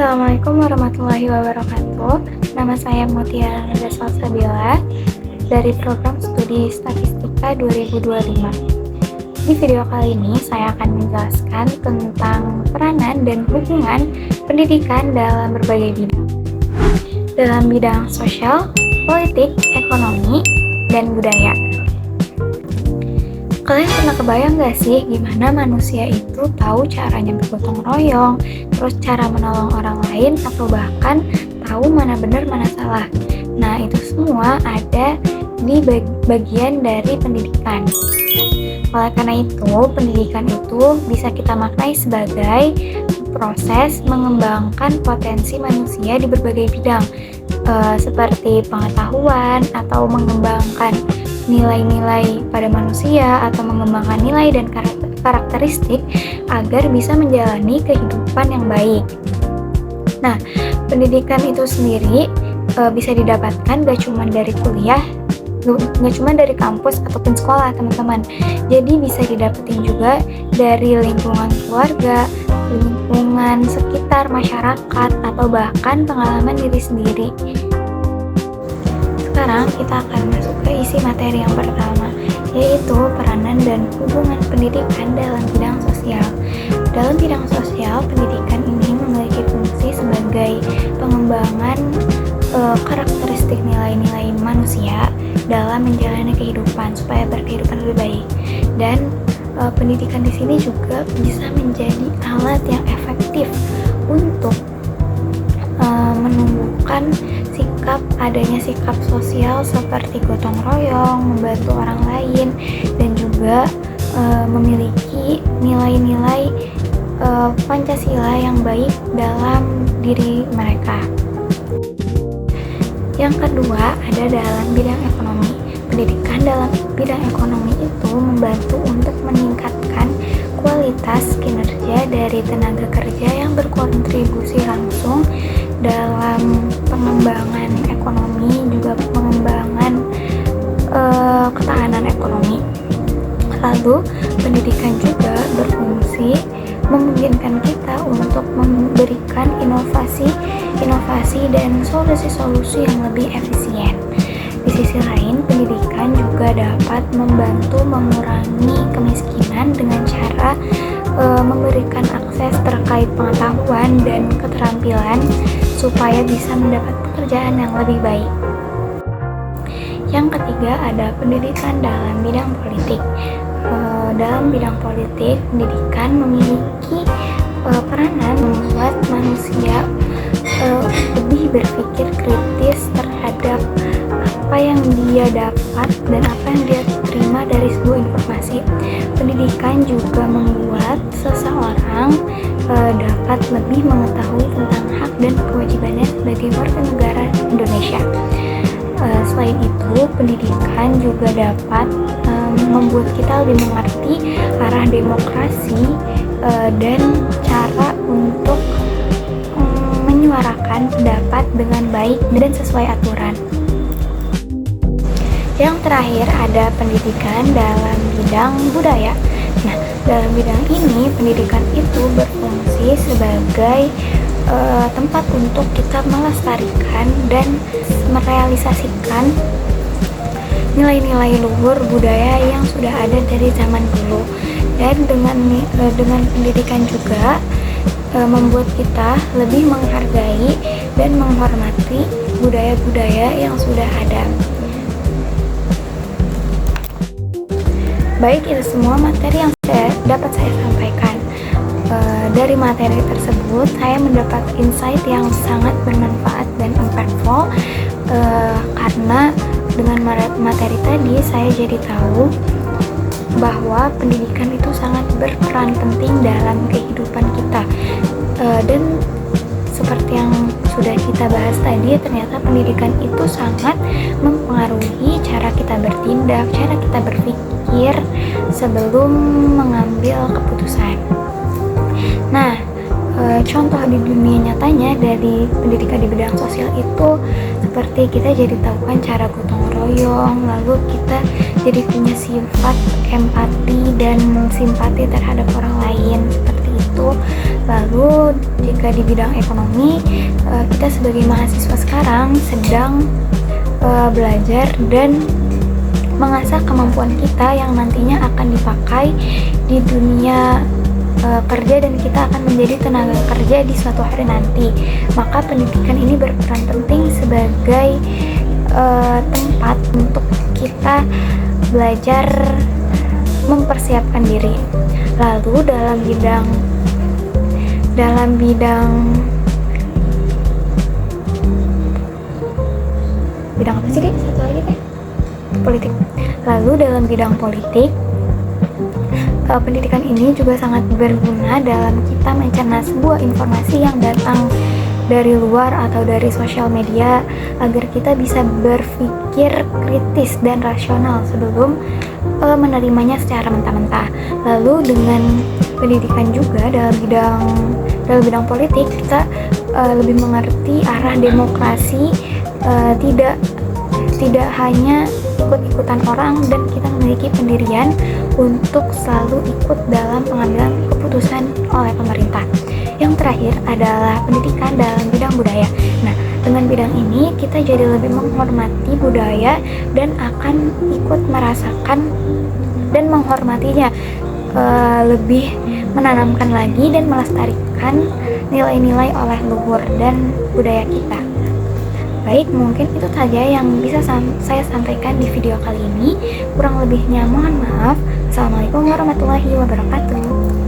Assalamualaikum warahmatullahi wabarakatuh. Nama saya Mutia Nanda Salsabila dari program studi Statistika 2025. Di video kali ini saya akan menjelaskan tentang peranan dan hubungan pendidikan dalam berbagai bidang. Dalam bidang sosial, politik, ekonomi, dan budaya. Kalian pernah kebayang gak sih gimana manusia itu tahu caranya bergotong royong, terus cara menolong orang lain, atau bahkan tahu mana benar mana salah. Nah, itu semua ada di bagian dari pendidikan. Oleh karena itu, pendidikan itu bisa kita maknai sebagai proses mengembangkan potensi manusia di berbagai bidang, seperti pengetahuan atau mengembangkan nilai-nilai pada manusia atau mengembangkan nilai dan karakteristik agar bisa menjalani kehidupan yang baik. Nah, pendidikan itu sendiri bisa didapatkan gak cuma dari kuliah, gak cuma dari kampus ataupun sekolah, teman-teman. Jadi bisa didapetin juga dari lingkungan keluarga, lingkungan sekitar masyarakat, atau bahkan pengalaman diri sendiri. Sekarang kita akan masuk ke isi materi yang pertama, yaitu peranan dan hubungan pendidikan dalam bidang sosial. Dalam bidang sosial, pendidikan ini memiliki fungsi sebagai pengembangan karakteristik nilai-nilai manusia dalam menjalani kehidupan supaya berkehidupan lebih baik. Dan pendidikan di sini juga bisa menjadi alat yang efektif untuk menumbuhkan adanya sikap sosial seperti gotong royong, membantu orang lain, dan juga memiliki nilai-nilai Pancasila yang baik dalam diri mereka. Yang kedua ada dalam bidang ekonomi. Pendidikan dalam bidang ekonomi itu membantu untuk meningkatkan kualitas kinerja dari tenaga kerja yang berkontribusi langsung dalam pengembangan ekonomi, juga pengembangan ketahanan ekonomi. Lalu, pendidikan juga berfungsi memungkinkan kita untuk memberikan inovasi dan solusi-solusi yang lebih efisien. Di sisi lain, pendidikan juga dapat membantu mengurangi kemiskinan dengan cara memberikan akses terkait pengetahuan dan keterampilan supaya bisa mendapat pekerjaan yang lebih baik. Yang ketiga ada pendidikan dalam bidang politik. Dalam bidang politik, pendidikan memiliki peranan membuat manusia lebih berpikir kritis terhadap apa yang dia dapat dan apa yang dia terima dari sebuah informasi. Pendidikan juga membuat seseorang dapat lebih mengetahui tentang hak dan kewajibannya sebagai warga negara Indonesia. Selain itu, pendidikan juga dapat membuat kita lebih mengerti arah demokrasi dan cara untuk menyuarakan pendapat dengan baik dan sesuai aturan. Yang terakhir ada pendidikan dalam bidang budaya. Nah, dalam bidang ini pendidikan itu berfungsi sebagai tempat untuk kita melestarikan dan merealisasikan nilai-nilai luhur budaya yang sudah ada dari zaman dulu. Dan dengan pendidikan juga membuat kita lebih menghargai dan menghormati budaya-budaya yang sudah ada. Baik, itu semua materi yang dapat saya sampaikan. Dari materi tersebut, saya mendapat insight yang sangat bermanfaat dan impactful, karena dengan materi tadi saya jadi tahu bahwa pendidikan itu sangat berperan penting dalam kehidupan kita. Dan seperti yang sudah kita bahas tadi, ternyata pendidikan itu sangat mempengaruhi cara kita bertindak, cara kita berpikir sebelum mengambil keputusan. Nah, contoh di dunia nyatanya dari pendidikan di bidang sosial itu seperti kita jadi tahu kan cara gotong royong, lalu kita jadi punya sifat empati dan simpati terhadap orang lain, seperti itu. itu. Lalu jika di bidang ekonomi, kita sebagai mahasiswa sekarang sedang belajar dan mengasah kemampuan kita yang nantinya akan dipakai di dunia kerja, dan kita akan menjadi tenaga kerja di suatu hari nanti. Maka pendidikan ini berperan penting sebagai tempat untuk kita belajar mempersiapkan diri. Lalu dalam bidang apa sih deh? Satu lagi deh. Politik. Lalu dalam bidang politik, pendidikan ini juga sangat berguna dalam kita mencerna sebuah informasi yang datang dari luar atau dari sosial media, agar kita bisa berpikir kritis dan rasional sebelum menerimanya secara mentah-mentah. Lalu dengan pendidikan juga dalam bidang politik, kita lebih mengerti arah demokrasi, tidak hanya ikut-ikutan orang, dan kita memiliki pendirian untuk selalu ikut dalam pengambilan keputusan oleh pemerintah. Yang terakhir adalah pendidikan dalam bidang budaya. Nah, dengan bidang ini kita jadi lebih menghormati budaya dan akan ikut merasakan dan menghormatinya, lebih menanamkan lagi dan melestarikan nilai-nilai oleh luhur dan budaya kita. Baik, mungkin itu saja yang bisa saya sampaikan di video kali ini. Kurang lebihnya mohon maaf. Assalamualaikum warahmatullahi wabarakatuh.